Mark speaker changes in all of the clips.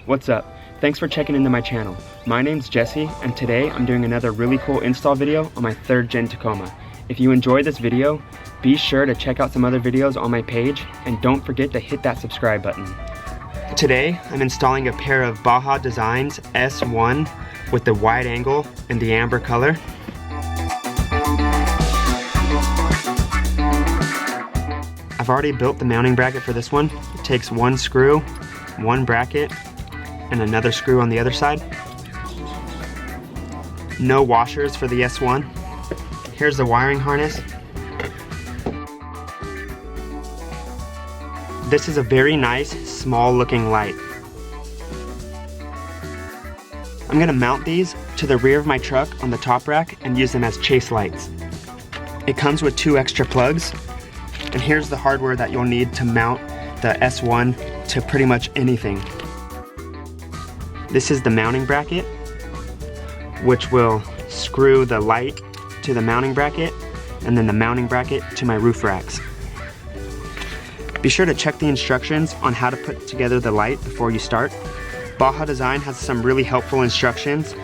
Speaker 1: What's up? Thanks for checking into my channel. My name's Jesse, and today I'm doing another really cool install video on my 3rd gen Tacoma. If you enjoyed this video, be sure to check out some other videos on my page, and don't forget to hit that subscribe button. Today, I'm installing a pair of Baja Designs S1 with the wide angle and the amber color. I've already built the mounting bracket for this one. It takes one screw, one bracket, and another screw on the other side. No washers for the S1. Here's the wiring harness. This is a very nice, small looking light. I'm gonna mount these to the rear of my truck on the top rack and use them as chase lights. It comes with 2 extra plugs, and here's the hardware that you'll need to mount the S1 to pretty much anything. This is the mounting bracket, which will screw the light to the mounting bracket, and then the mounting bracket to my roof racks. Be sure to check the instructions on how to put together the light before you start. Baja Design has some really helpful instructions.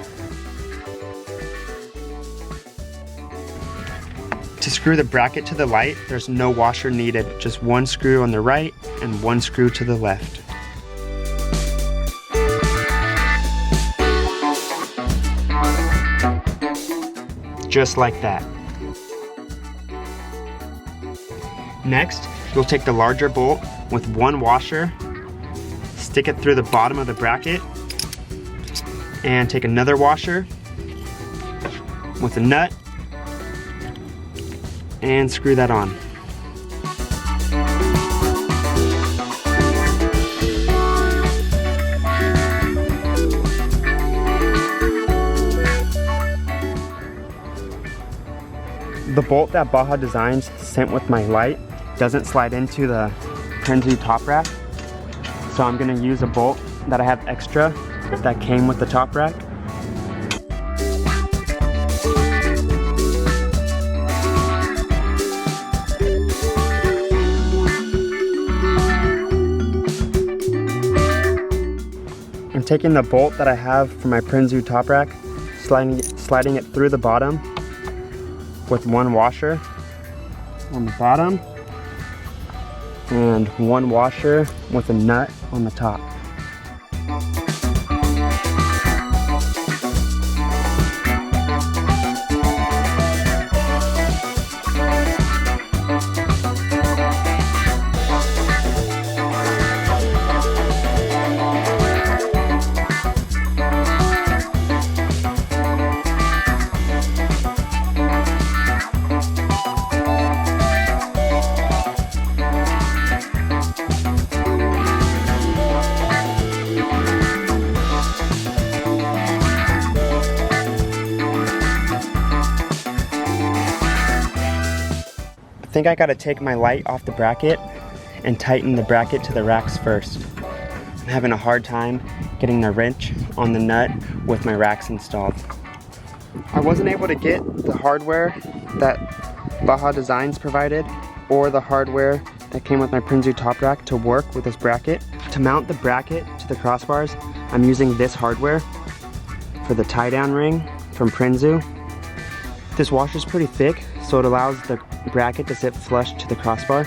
Speaker 1: To screw the bracket to the light, there's no washer needed, just one screw on the right and one screw to the left. Just like that. Next, you'll take the larger bolt with one washer, stick it through the bottom of the bracket, and take another washer with a nut and screw that on. The bolt that Baja Designs sent with my light doesn't slide into the Prinsu top rack, so I'm gonna use a bolt that I have extra that came with the top rack. I'm taking the bolt that I have for my Prinsu top rack, sliding it through the bottom with one washer on the bottom and one washer with a nut on the top. I think I gotta take my light off the bracket and tighten the bracket to the racks first. I'm having a hard time getting the wrench on the nut with my racks installed. I wasn't able to get the hardware that Baja Designs provided or the hardware that came with my Prinsu top rack to work with this bracket. To mount the bracket to the crossbars, I'm using this hardware for the Tiedown Ring from Prinsu. This washer is pretty thick, so it allows the bracket to sit flush to the crossbar.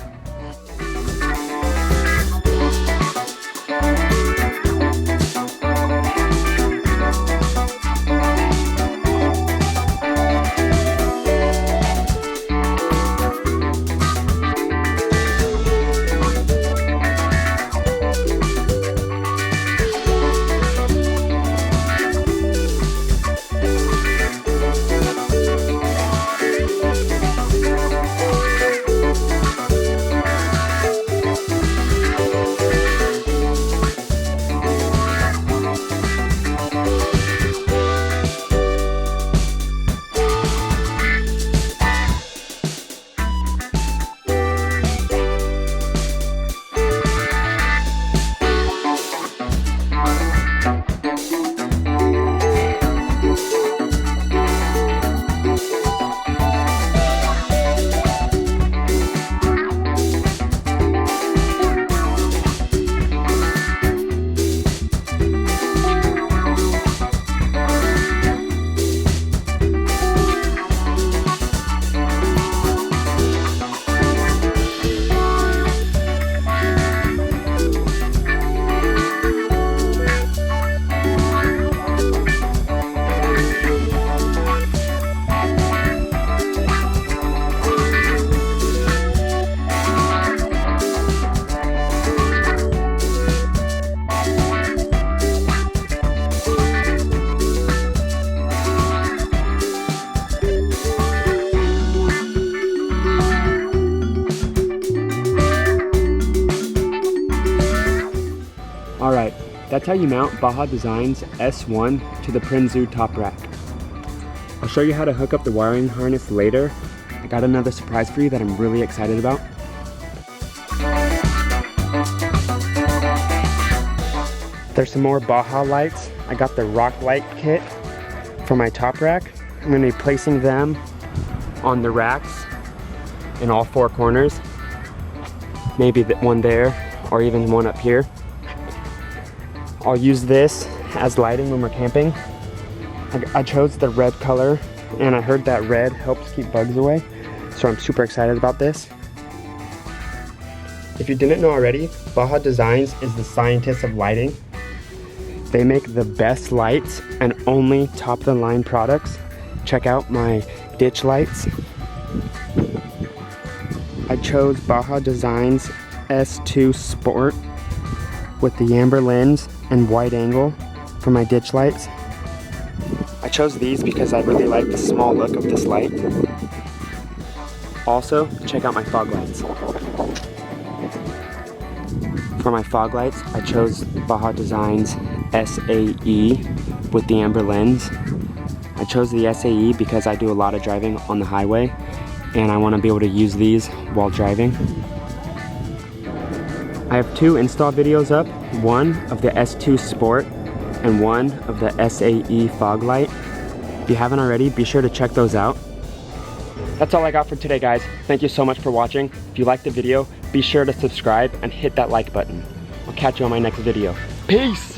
Speaker 1: That's how you mount Baja Designs S1 to the Prinsu top rack. I'll show you how to hook up the wiring harness later. I got another surprise for you that I'm really excited about. There's some more Baja lights. I got the rock light kit for my top rack. I'm going to be placing them on the racks in all four corners. Maybe one there or even one up here. I'll use this as lighting when we're camping. I chose the red color and I heard that red helps keep bugs away. So I'm super excited about this. If you didn't know already, Baja Designs is the scientists of lighting. They make the best lights and only top of the line products. Check out my ditch lights. I chose Baja Designs S2 Sport with the amber lens and wide angle for my ditch lights. I chose these because I really like the small look of this light. Also, check out my fog lights. For my fog lights, I chose Baja Designs SAE with the amber lens. I chose the SAE because I do a lot of driving on the highway and I want to be able to use these while driving. I have two install videos up, one of the S2 Sport and one of the SAE fog light. If you haven't already, be sure to check those out. That's all I got for today, guys. Thank you so much for watching. If you liked the video, be sure to subscribe and hit that like button. I'll catch you on my next video. Peace!